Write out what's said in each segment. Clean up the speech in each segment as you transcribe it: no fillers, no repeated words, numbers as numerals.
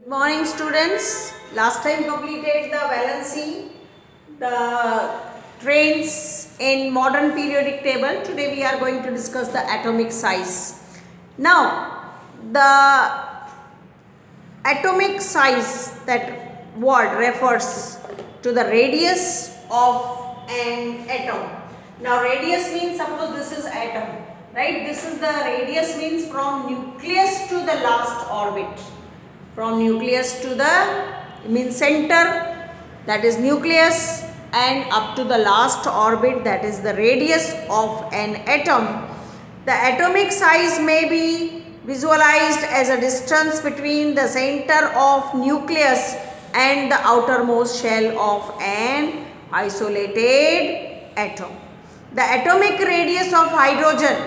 Morning students, last time completed the valency, the trains in modern periodic table. Today we are going to discuss the atomic size. Now the atomic size, that word refers to the radius of an atom. Now radius means, suppose this is atom, right? This is the radius, means from nucleus to the last orbit. From nucleus to the means center, that is nucleus, and up to the last orbit, that is the radius of an atom. The atomic size may be visualized as a distance between the center of nucleus and the outermost shell of an isolated atom. The atomic radius of hydrogen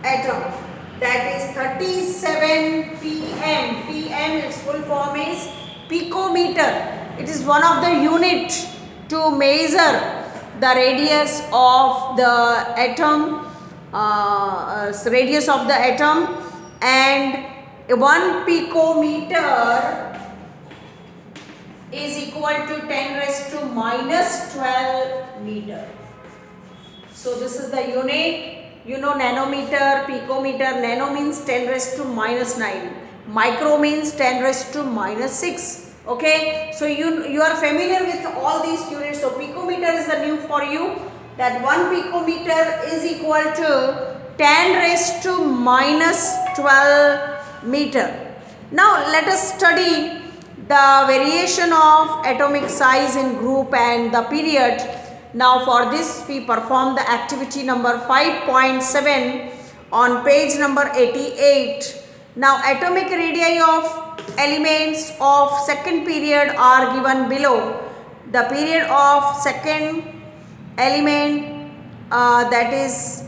atom, that is 37 pm. Pm, its full form is picometer. It is one of the unit to measure the radius of the atom, and 1 picometer is equal to 10 raised to minus 12 meter. So this is the unit. You know nanometer, picometer. Nano means 10 raised to minus 9. Micro means 10 raised to minus 6. Okay. So you are familiar with all these units. So picometer is the new for you. That 1 picometer is equal to 10 raised to minus 12 meter. Now let us study the variation of atomic size in group and the period. Now for this we perform the activity number 5.7 on page number 88. Now atomic radii of elements of second period are given below. The period of second element, that is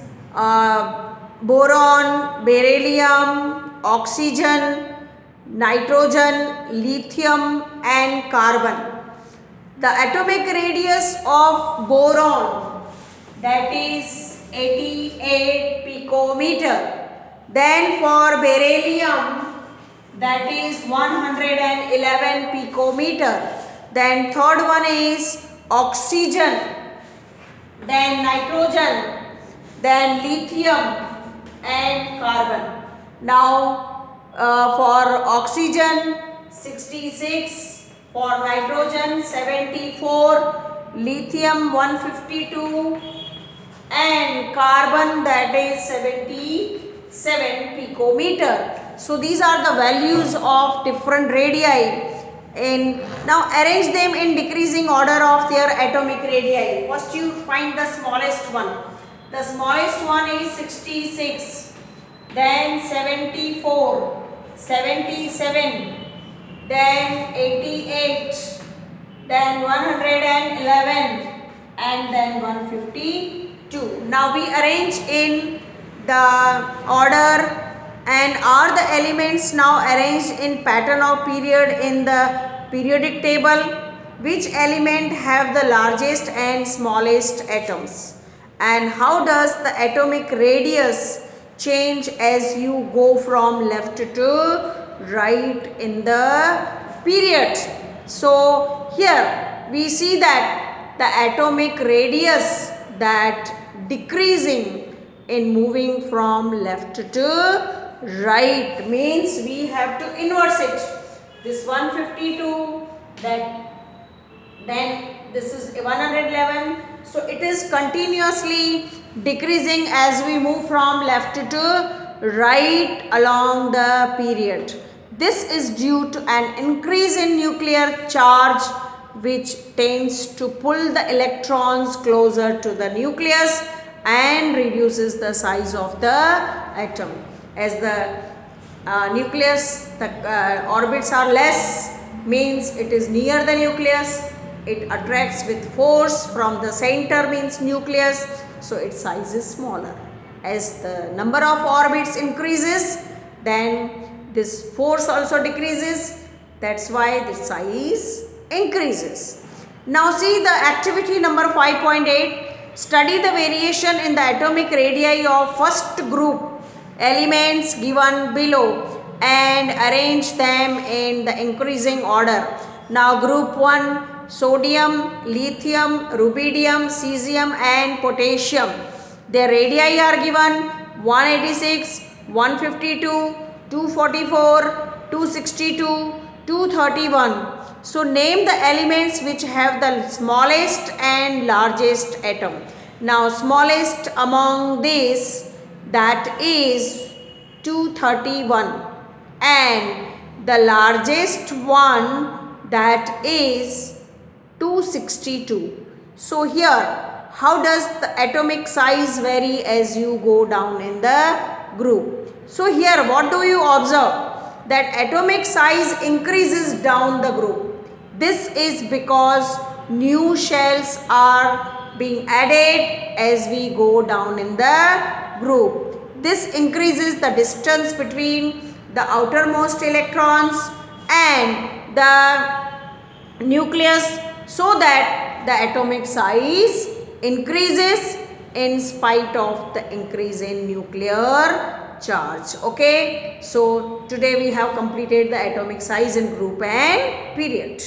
boron, beryllium, oxygen, nitrogen, lithium and carbon. The atomic radius of boron, that is 88 picometer. Then for beryllium, that is 111 picometer. Then third one is oxygen, then nitrogen, then lithium and carbon. Now for oxygen 66, for nitrogen 74, lithium 152 and carbon, that is 77 picometer. So these are the values of different radii. Now arrange them in decreasing order of their atomic radii. First you find the smallest one. The smallest one is 66, then 74, 77, then 88, then 111 and then 152. Now we arrange in the order, and are the elements now arranged in pattern of period in the periodic table. Which element have the largest and smallest atoms, and how does the atomic radius change as you go from left to right in the period. So here we see that the atomic radius, that decreasing in moving from left to right, means we have to inverse it. This 152, that then this is 111. So it is continuously decreasing as we move from left to right along the period. This is due to an increase in nuclear charge, which tends to pull the electrons closer to the nucleus and reduces the size of the atom. As the nucleus, the orbits are less, means it is near the nucleus. It attracts with force from the center, means nucleus, so its size is smaller. As the number of orbits increases, then this force also decreases. That's why the size increases. Now see the activity number 5.8. Study the variation in the atomic radii of first group elements given below. and arrange them in the increasing order. Now group 1, sodium, lithium, rubidium, cesium and potassium. Their radii are given 186, 152, 244, 262, 231. So name the elements which have the smallest and largest atom. Now smallest among these, that is 231, and the largest one, that is 262. So here, how does the atomic size vary as you go down in the group? So here what do you observe? That atomic size increases down the group. This is because new shells are being added as we go down in the group. This increases the distance between the outermost electrons and the nucleus, so that the atomic size increases in spite of the increase in nuclear charge. Okay, so today we have completed the atomic size in group and period.